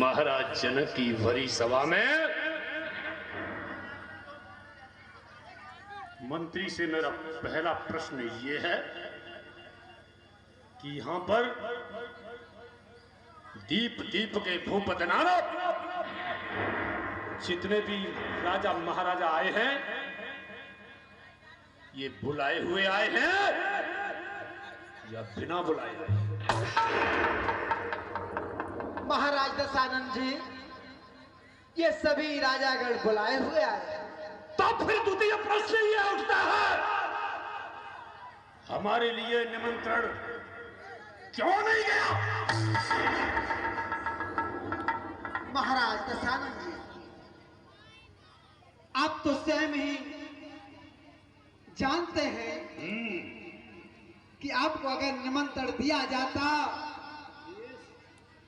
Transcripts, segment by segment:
महाराज जनक की भरी सभा में मंत्री से मेरा पहला प्रश्न ये है कि यहां पर दीप दीप के भूपत नारद जितने भी राजा महाराजा आए हैं ये बुलाए हुए आए हैं या बिना बुलाए आए हैं? महाराज दशानन जी, ये सभी राजागण बुलाए हुए आए। तो फिर द्वितीय प्रश्न ये उठता है, हमारे लिए निमंत्रण क्यों नहीं गया? महाराज दशानन जी, आप तो स्वयं ही जानते हैं कि आपको अगर निमंत्रण दिया जाता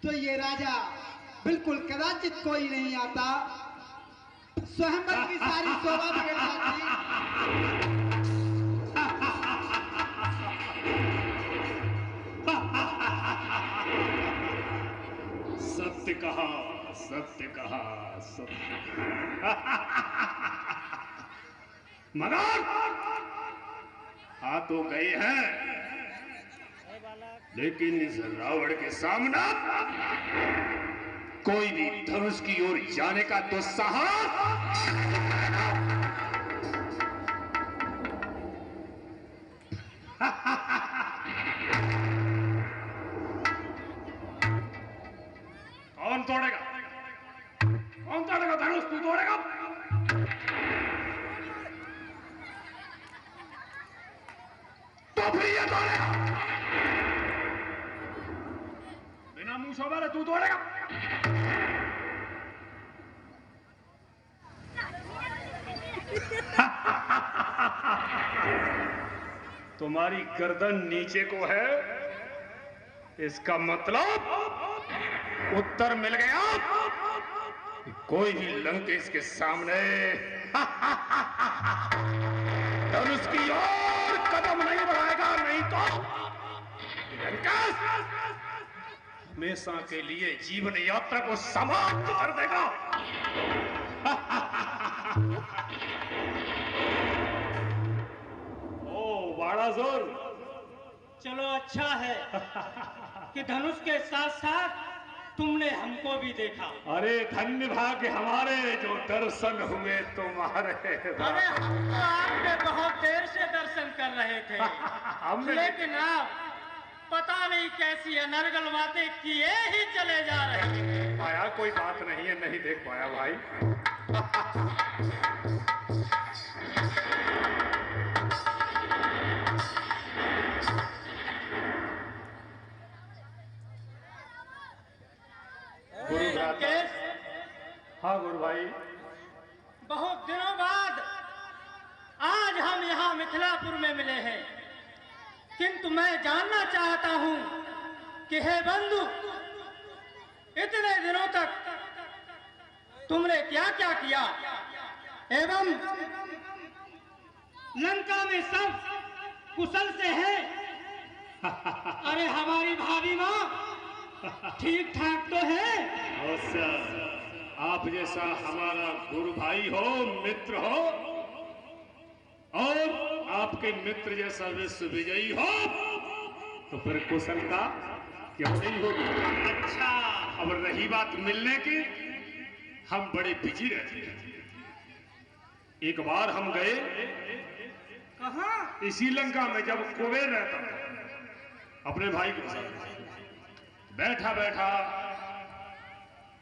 तो ये राजा बिल्कुल कदाचित कोई नहीं आता, स्वयंवर की सारी शोभा बिगड़ जाती। सत्य कहा, सत्य कहा, सत्य। मगर आ तो गए हैं, लेकिन इस रावण के सामने कोई भी धनुष की ओर जाने का तो साहस कौन तोड़ेगा? कौन तोड़ेगा धनुष? तू तोड़ेगा? तो फिर ये तोड़ेगा? बिना मुंह शोभा तू तोड़ेगा? तुम्हारी गर्दन नीचे को है, इसका मतलब उत्तर मिल गया। कोई भी लंकेश के सामने धनुष की ओर कदम नहीं बढ़ाएगा, नहीं तो लंकेश हमेशा के लिए जीवन यात्रा को समाप्त कर देगा। ओ बाड़ासुर, चलो अच्छा है कि धनुष के साथ साथ तुमने हमको भी देखा। अरे धन्य भाग्य हमारे जो दर्शन हुए तुम्हारे। अरे हम तो आपके बहुत देर से दर्शन कर रहे थे लेकिन आप पता नहीं कैसी अनर्गल बातें किए ही चले जा रहे हैं। आया कोई बात नहीं है, नहीं देख पाया भाई। गुरु हाँ गुरु भाई, बहुत दिनों बाद आज हम यहाँ मिथिलापुर में मिले हैं, किंतु मैं जानना चाहता हूँ कि हे बंधु, इतने दिनों तक तुमने क्या क्या किया एवं लंका में सब कुशल से है? अरे हमारी भाभी माँ ठीक ठाक तो है? अवश्य, आप जैसा हमारा गुरु भाई हो, मित्र हो, और आपके मित्र जैसा विश्व विजयी हो, तो फिर कुशलता क्यों नहीं होगी? अच्छा, अब रही बात मिलने की, हम बड़े बिजी रहते हैं। एक बार हम गए कहाँ? इसी लंका में, जब कुबेर रहता था अपने भाई के साथ। बैठा बैठा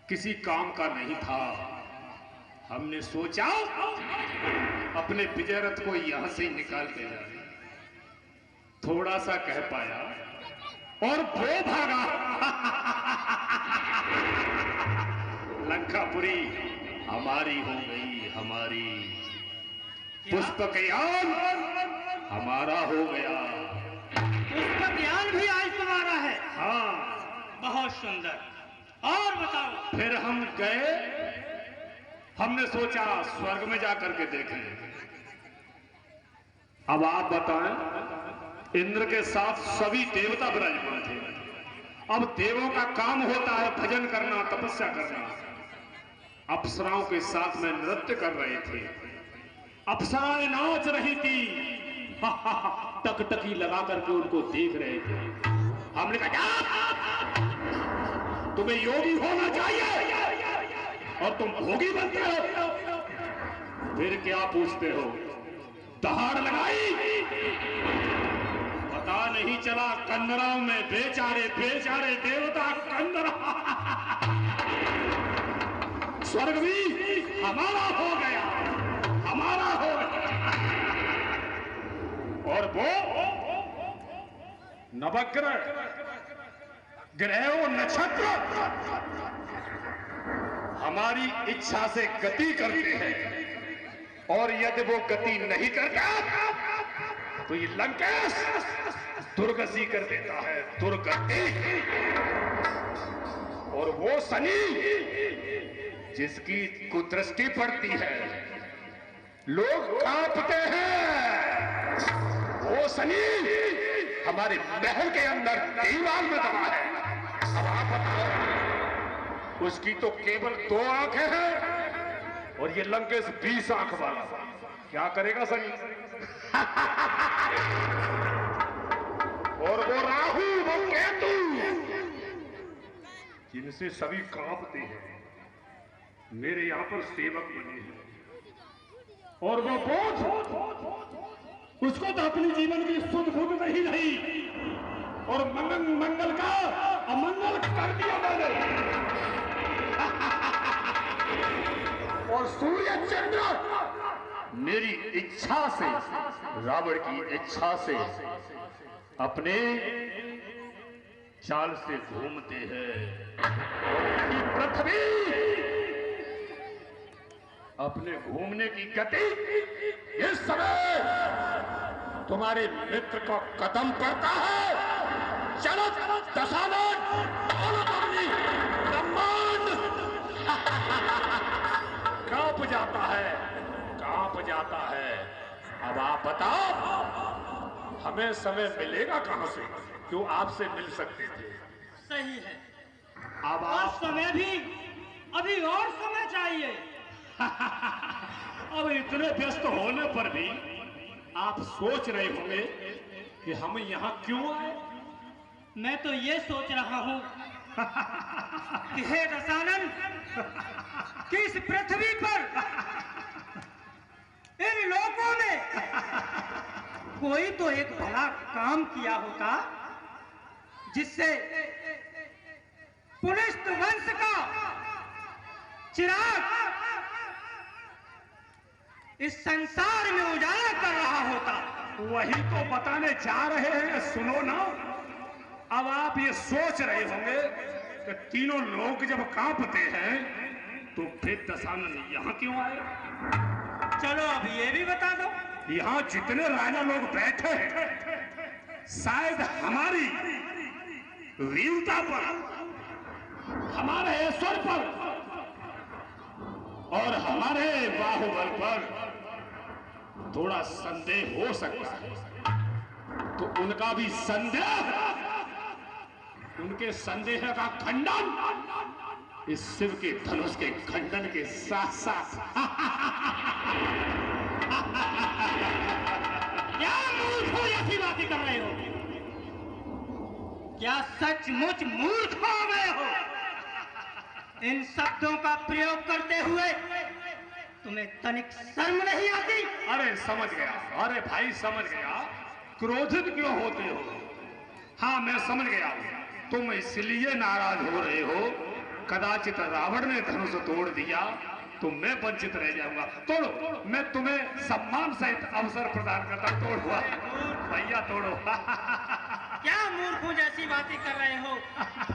किसी काम का नहीं था, हमने सोचा अपने विजय रथ को यहां से ही निकाल के जाए। थोड़ा सा कह पाया और वो भागा। लंकापुरी हमारी हो गई, हमारी। पुष्पक यान हमारा हो गया। पुष्पक यान भी आज तुम्हारा है? हाँ। बहुत सुंदर। और बताओ। फिर हम गए, हमने सोचा स्वर्ग में जाकर के देखें। अब आप बताएं, इंद्र के साथ सभी देवता विराजमान थे। अब देवों का काम होता है भजन करना, तपस्या करना। अप्सराओं के साथ में नृत्य कर रहे थे, अप्सराएं नाच रही थी। टकटकी लगा करके उनको देख रहे थे। हमने कहा तुम्हें योगी होना चाहिए और तुम भोगी बनते हो। फिर क्या पूछते हो? दहाड़ लगाई, पता नहीं चला कंदराओं में बेचारे बेचारे देवता कंदरा। स्वर्ग भी हमारा हो गया, हमारा हो गया। और वो नवग्रह ग्रहों नक्षत्र हमारी इच्छा से गति करते हैं, और यदि वो गति नहीं करता तो ये लंकेश दुर्गति कर देता है, दुर्गति। और वो शनि जिसकी कुदृष्टि पड़ती है लोग कांपते हैं, वो शनि हमारे महल के अंदर दीवार में दबा है। अब आप बताओ, उसकी तो केवल 2 आंखें हैं और ये लंकेश 20 आंख वाला, क्या करेगा शनि? और वो राहु, वो केतु जिनसे सभी कांपते हैं, मेरे यहां पर सेवक बने हैं। और वो बोझ उसको तो अपने जीवन की सुध बुध नहीं रही, और मंगल का अमंगल कर दिया मैंने। और सूर्य चंद्र मेरी इच्छा से, रावण की इच्छा से अपने चाल से घूमते हैं। पृथ्वी अपने घूमने की गति इस समय तुम्हारे मित्र को कदम पड़ता है। चलो दशानन, ब्रह्मांड कांप जाता है, कांप जाता है। अब आप बताओ, हमें समय मिलेगा कहां से? क्यों आपसे मिल सकते थे? सही है। अब और आप समय भी, अभी और समय चाहिए। अब इतने व्यस्त होने पर भी आप सोच रहे होंगे कि हम यहाँ क्यों आए? मैं तो ये सोच रहा हूँ कि हे दशानन, कि इस पृथ्वी पर, इन लोगों ने कोई तो एक भला काम किया होता जिससे पुलिस्त वंश का चिराग इस संसार में उजाला कर रहा होता। वही तो बताने जा रहे हैं, सुनो ना। अब आप ये सोच रहे होंगे कि तीनों लोग जब कांपते हैं तो फिर दशानन यहाँ क्यों आए? चलो अब ये भी बता दो। यहाँ जितने राजा लोग बैठे हैं, शायद हमारी वीरता पर, हमारे ऐश्वर्य पर और हमारे बाहुबल पर थोड़ा संदेह हो सकता है। तो उनका भी संदेह, उनके संदेह का खंडन इस शिव के धनुष के खंडन के साथ साथ क्या मूर्ख हो, ऐसी बातें कर रहे हो? क्या सचमुच मूर्ख हो गए हो? इन शब्दों का प्रयोग करते हुए तुम्हें तनिक शर्म नहीं आती? अरे समझ गया, अरे भाई समझ गया। क्रोधित क्यों होते हो? हाँ मैं समझ गया। तुम इसलिए नाराज हो रहे हो, कदाचित रावण ने धनुष तोड़ दिया तो मैं वंचित रह जाऊंगा। तोड़ो, मैं तुम्हें सम्मान सहित अवसर प्रदान करता हूं। तोड़ो भैया, तोड़ो। क्या मूर्खों जैसी बातें कर रहे हो?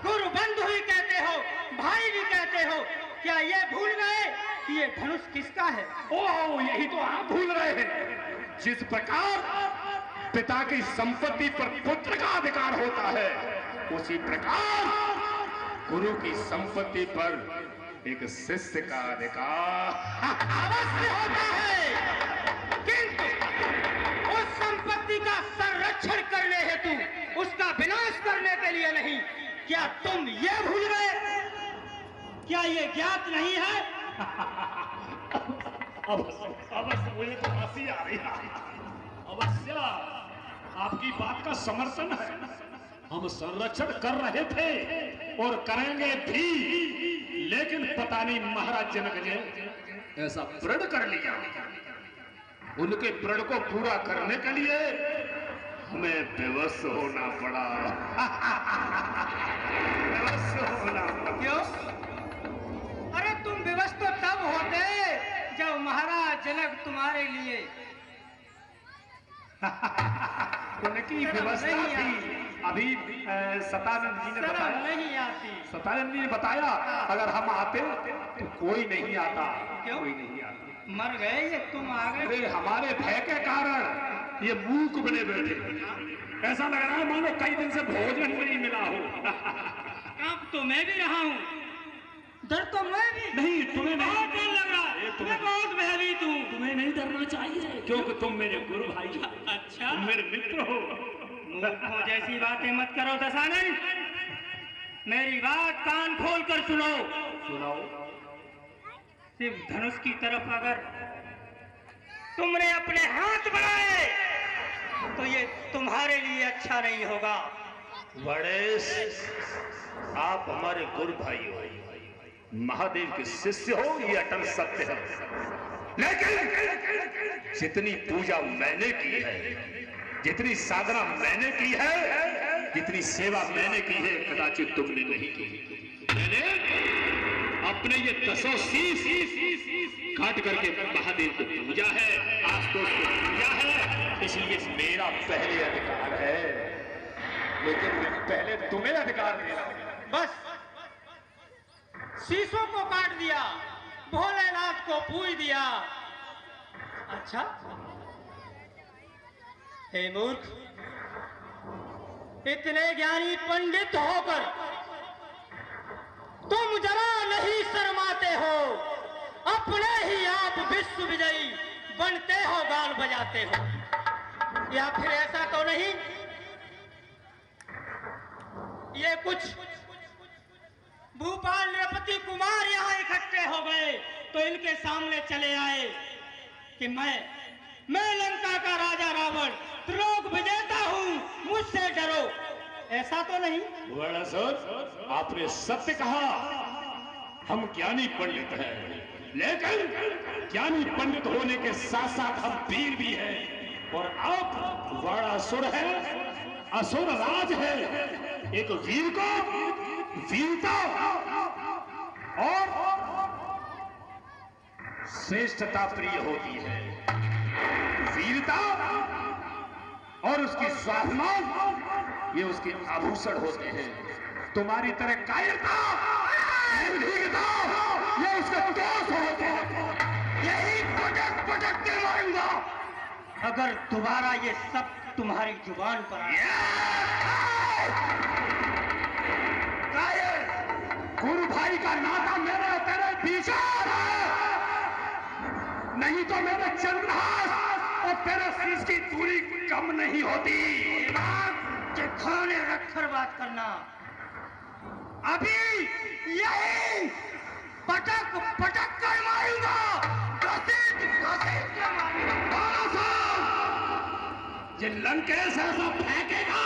गुरु बंधु ही कहते हो, भाई भी कहते हो, क्या ये भूल गए कि ये धनुष किसका है? ओह, यही तो आप भूल रहे हैं। जिस प्रकार पिता की संपत्ति पर पुत्र का अधिकार होता है, उसी प्रकार गुरु की संपत्ति पर एक शिष्य का अधिकार अवश्य होता है, किंतु उस संपत्ति का संरक्षण करने हेतु, उसका विनाश करने के लिए नहीं। क्या तुम ये भूल गए? क्या ये ज्ञात नहीं है? अवश्य मुझे तो हंसी आ रही है। अवश्य आपकी बात का समर्थन है। हम संरक्षण कर रहे थे और करेंगे भी, लेकिन पता नहीं महाराज जनक ने ऐसा प्रण कर लिया। उनके प्रण को पूरा करने के लिए हमें विवश होना पड़ा। विवश होना पड़ा। क्यों? अरे तुम विवश तो तब होते जब महाराज जनक तुम्हारे लिए उनकी व्यवस्था थी। अभी सतानंद जी ने बताया, नहीं आती। सतानंद जी ने बताया अगर हम आते तो कोई नहीं आता। क्यों? कोई नहीं आता। मर गए ये, तुम आ गए। अरे हमारे भय के कारण ये मूक बने बैठे। ऐसा लग रहा है मानो कई दिन से भोजन नहीं मिला हो। अब तो मैं भी रहा हूँ, डर तो मैं भी नहीं, तुम्हें नहीं। बहुत डर लग रहा है। मैं बहुत भयभीत हूँ। तुम्हें नहीं डरना चाहिए, क्योंकि तुम मेरे गुरु भाई हो। अच्छा, तुम मेरे मित्र हो। मूर्खों जैसी बातें मत करो दशानन। मेरी बात कान खोल कर सुनो। सुनाओ। सिर्फ धनुष की तरफ अगर तुमने अपने हाथ बढ़ाए तो ये तुम्हारे लिए अच्छा नहीं होगा। गणेश, आप हमारे गुरु भाई हो, महादेव के शिष्य हो, ये अटल सत्य है। लेकिन जितनी पूजा मैंने की है, जितनी साधना मैंने की है, जितनी सेवा मैंने की है, कदाचित तुमने नहीं की। मैंने अपने ये 10 शीश काट करके महादेव को पूजा है, आशुतोष को पूजा है, इसलिए मेरा पहले अधिकार है। लेकिन पहले तुम्हें अधिकार देना। बस शीशों को काट दिया, भोलेनाथ को पूज दिया। अच्छा, हे मूर्ख, इतने ज्ञानी पंडित होकर तुम जरा नहीं शर्माते हो। अपने ही आप विश्व विजयी बनते हो, गाल बजाते हो। या फिर ऐसा तो नहीं ये कुछ भूपाल नृपति कुमार यहाँ इकट्ठे हो गए तो इनके सामने चले आए कि मैं लंका का राजा रावण त्रिलोक विजेता हूँ, मुझसे डरो। ऐसा तो नहीं? बड़ा सर, आपने सत्य कहा। हम ज्ञानी पंडित हैं, लेकिन ज्ञानी पंडित होने के साथ साथ हम वीर भी हैं। और आप बड़ा असुर है, असुर राज है। एक वीर को वीरता और श्रेष्ठता प्रिय होती है। वीरता और उसकी स्वाभिमान, ये उसके आभूषण होते हैं। तुम्हारी तरह कायरता, निर्भीकता, ये उसके दोष होते हैं। यही पटक पटक के मारूंगा अगर दोबारा ये सब तुम्हारी जुबान पर आए। गुरु भाई का नाता मेरे और तेरे बीच है, नहीं तो मेरे चंद्रहास और तेरे शीश की दूरी कम नहीं होती। खाने रखकर बात करना। अभी यही पटक पटक कर मारूंगा, घसीट घसीट कर मारूंगा। ये लंकेश ऐसा फेंकेगा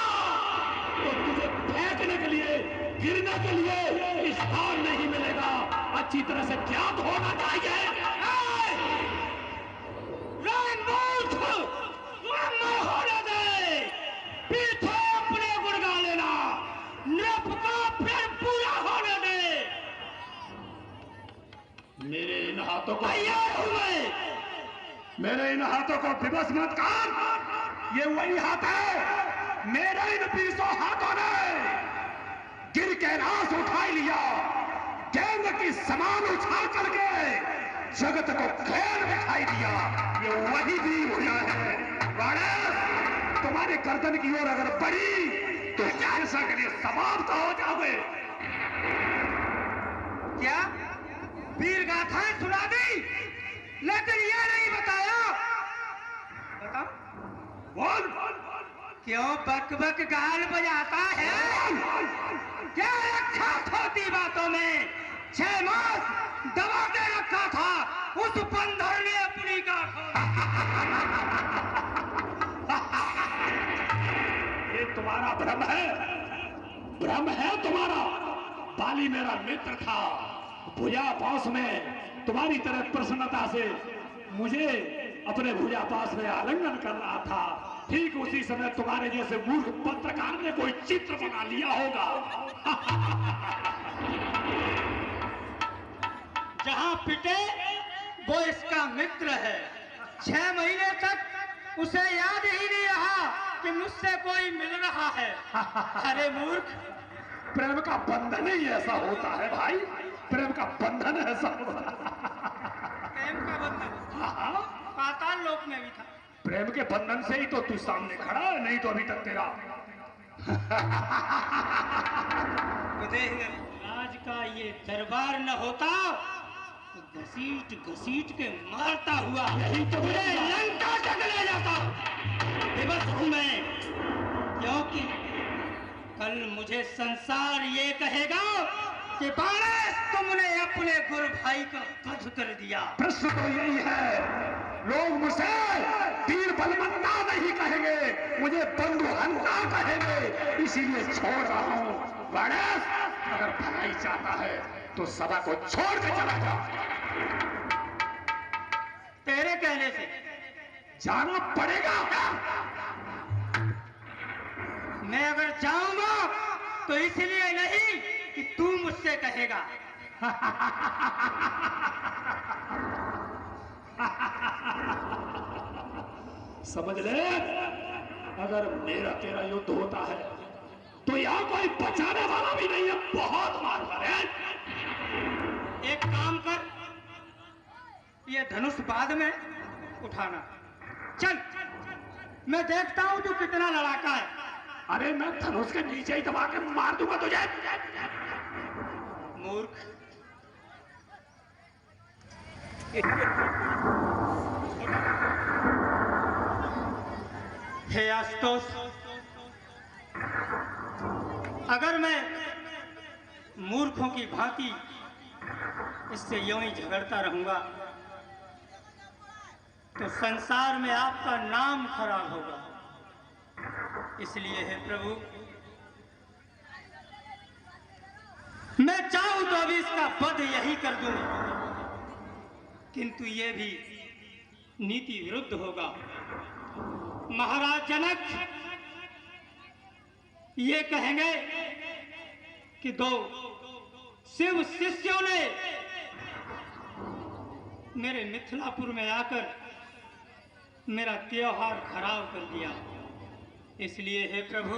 तो तुझे फेंकने के लिए, गिरने के लिए स्थान नहीं मिलेगा। अच्छी तरह से ज्ञात होना चाहिए। होने दे, पीछे अपने गुड़गा लेना। नृप हाथों को तैयार हूं मैं। मेरे इन हाथों को विवश मत कर। ये वही हाथ है मेरे इन 20 हाथों ने गिर के रास उठाई लिया, गेंद की समान उछाल करके जगत को खेल दिखाई दिया। ये वही भी हुआ है गणेश। तुम्हारे गर्दन की ओर अगर बढ़ी तो ऐसा के लिए समाप्त हो जाओगे। क्या वीर गाथाएं सुना दी, लेकिन ये नहीं बताया। बताओ बोल क्यों बक बक गाल बजाता है? क्या रखा होती बातों में? 6 मास दबा के रखा था उस बंदर ने अपनी गाठों। ये तुम्हारा भ्रम है, भ्रम है तुम्हारा। बाली मेरा मित्र था, भुजा पास में तुम्हारी तरह प्रसन्नता से मुझे अपने भुजा पास में आलिंगन कर रहा था। ठीक उसी समय तुम्हारे जैसे मूर्ख पत्रकार ने कोई चित्र बना लिया होगा। जहां पिटे वो इसका मित्र है। 6 महीने तक उसे याद ही नहीं रहा कि मुझसे कोई मिल रहा है। अरे मूर्ख, प्रेम का बंधन ही ऐसा होता है भाई, प्रेम का बंधन ऐसा होता है। प्रेम का बंधन हाँ, पाताल लोक में भी था। प्रेम के बंधन से ही तो तू सामने खड़ा है, नहीं तो अभी तक तेरा राज का ये दरबार न होता तो घसीट घसीट के मारता हुआ यही तो पूरे लंका तक ले जाता। विवश हूं मैं, क्योंकि कल मुझे संसार ये कहेगा कि बारिश तुमने अपने गुरु भाई का वध कर दिया। प्रश्न तो यही है, लोग मुझसे वीर बलवंता नहीं कहेंगे, मुझे बंधुहंता कहेंगे, इसीलिए छोड़ रहा हूं। गणेश अगर भलाई चाहता है तो सभा को छोड़ के चला जा। तेरे कहने से जाना पड़ेगा। मैं अगर जाऊंगा तो इसलिए नहीं कि तू मुझसे कहेगा। समझ ले, अगर मेरा तेरा युद्ध होता है तो यहां कोई बचाने वाला भी नहीं है। बहुत मार मारे। एक काम कर, ये धनुष बाद में उठाना। चल, मैं देखता हूं तू कितना लड़ाका है। अरे मैं धनुष के नीचे ही दबा के मार दूंगा तुझे। मूर्ख, हे आशुतोष, अगर मैं मूर्खों की भांति इससे यूं ही झगड़ता रहूंगा तो संसार में आपका नाम खराब होगा। इसलिए हे प्रभु, मैं चाहूं तो अभी इसका वध यही कर दूं, किंतु ये भी नीति विरुद्ध होगा। महाराज जनक ये कहेंगे कि 2 शिव शिष्यों ने मेरे मिथिलापुर में आकर मेरा त्योहार खराब कर दिया। इसलिए हे प्रभु,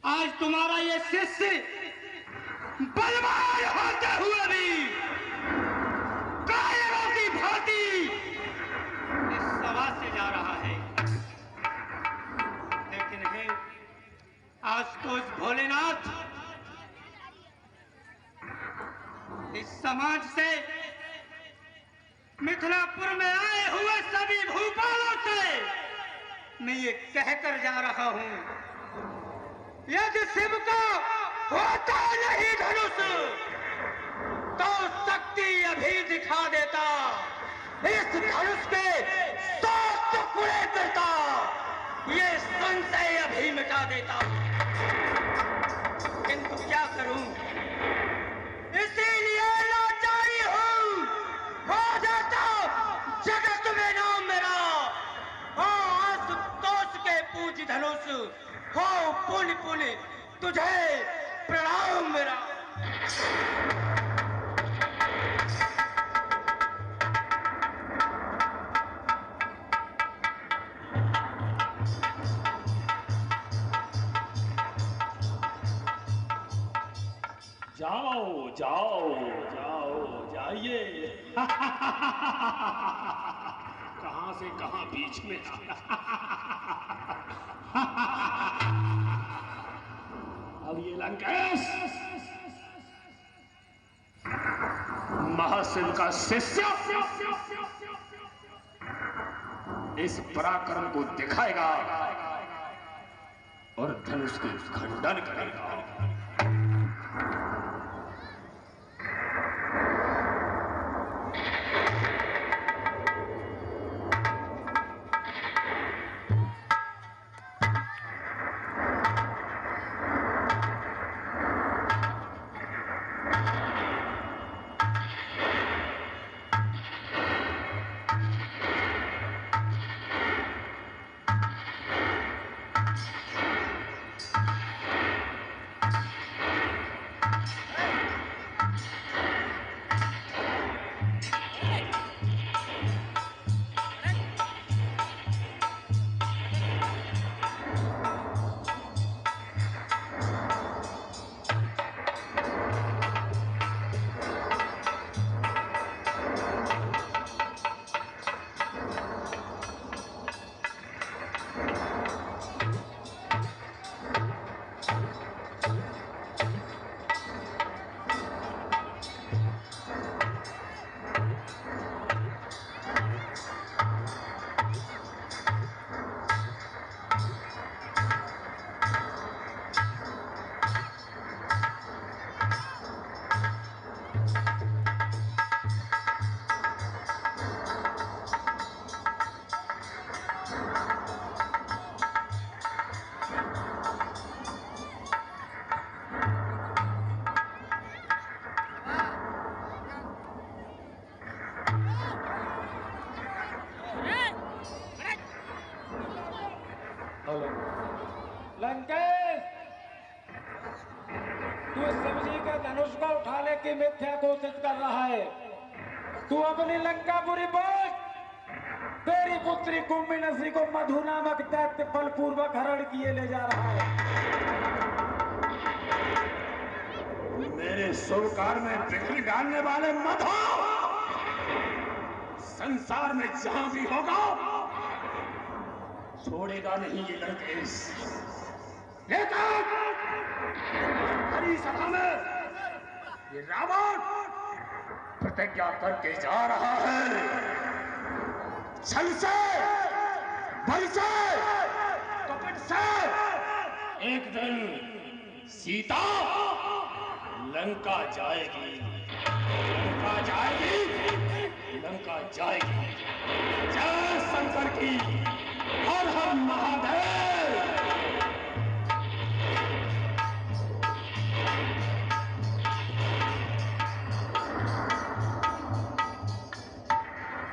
आज तुम्हारा ये शिष्य बलवान होते हुए भी कायरों की भांति इस सभा से जा रहा है। लेकिन हे आशुतोष भोलेनाथ, इस समाज से, मिथिलापुर में आए हुए सभी भूपालों से मैं ये कहकर जा रहा हूं, यदि शिव का होता नहीं धनुष तो शक्ति अभी दिखा देता, इस धनुष के 100 टुकड़े करता, ये संशय अभी मिटा देता। किंतु क्या करूं, इसीलिए लाचारी हूं। हो जाता जगत में नाम मेरा, हो आशुतोष के पूज धनुष, हो पुण्य पुण्य तुझे प्रणाम मेरा। जाओ जाओ जाओ जाइए। कहां से कहां बीच में अब ये लंकेश महाशिव का शिष्य इस पराक्रम को दिखाएगा और धनुष के खंडन करेगा। लंकेश, तू शिव जी का धनुष को उठाने की मिथ्या कोशिश कर रहा है। तू अपनी लंकापुरी पहुंच। तेरी पुत्री कुंभी नसी को मधु नामक दैत्य बलपूर्वक हरण किए ले जा रहा है। मेरे शुभ कार्य में विघ्न डालने वाले मधु संसार में जहां भी होगा छोड़ेगा नहीं ये लंकेश। लेकिन हरी सभा में ये रावण प्रतिज्ञा करके जा रहा है, छल से, बल से, कपट से एक दिन सीता लंका जाएगी, लंका जाएगी, लंका जाएगी। जय शंकर की।